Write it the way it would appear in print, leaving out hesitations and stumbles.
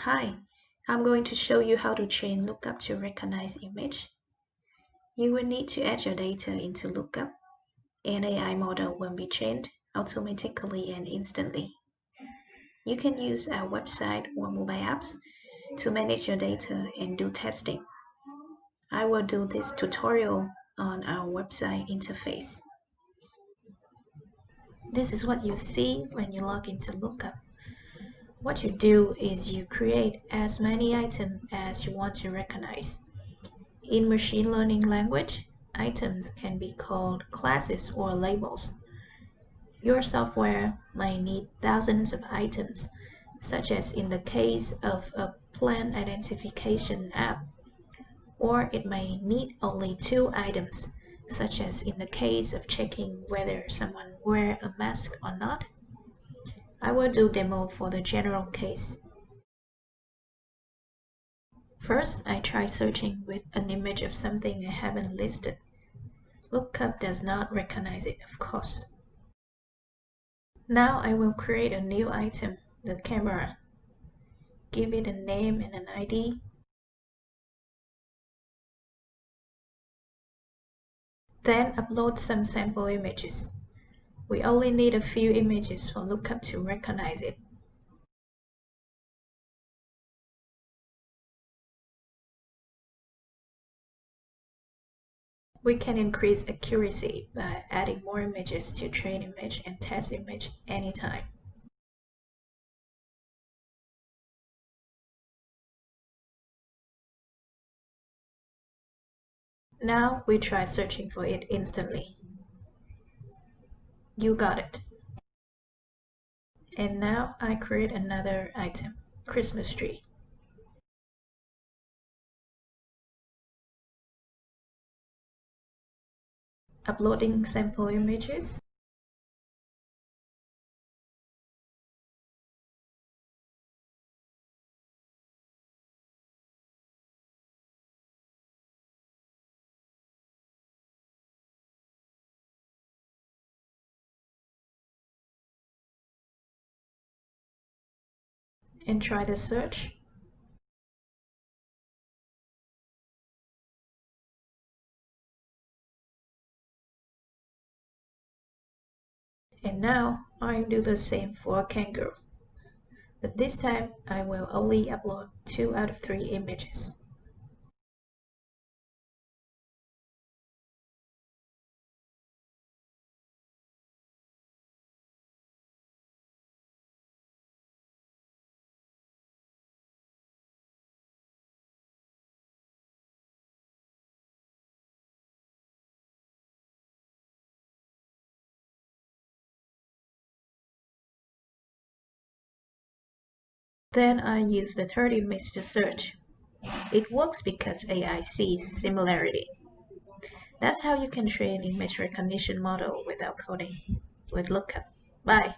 Hi, I'm going to show you how to chain lookup to recognize image. You will need to add your data into lookup. An AI model will be trained automatically and instantly. You can use our website or mobile apps to manage your data and do testing. I will do this tutorial on our website interface. This is what you see when you log into lookup. What you do is you create as many items as you want to recognize. In machine learning language, items can be called classes or labels. Your software might need thousands of items, such as in the case of a plant identification app, or it may need only 2 items, such as in the case of checking whether someone wears a mask or not. I will do demo for the general case. First, I try searching with an image of something I haven't listed. Lookup does not recognize it, of course. Now I will create a new item, the camera. Give it a name and an ID. Then upload some sample images. We only need a few images for Lookup to recognize it. We can increase accuracy by adding more images to train image and test image anytime. Now we try searching for it instantly. You got it. And now I create another item, Christmas tree. Uploading sample images. And try the search. And now I do the same for a kangaroo. But this time I will only upload 2 out of 3 images. Then I use the third image to search. It works because AI sees similarity. That's how you can train image recognition model without coding with Lookup. Bye.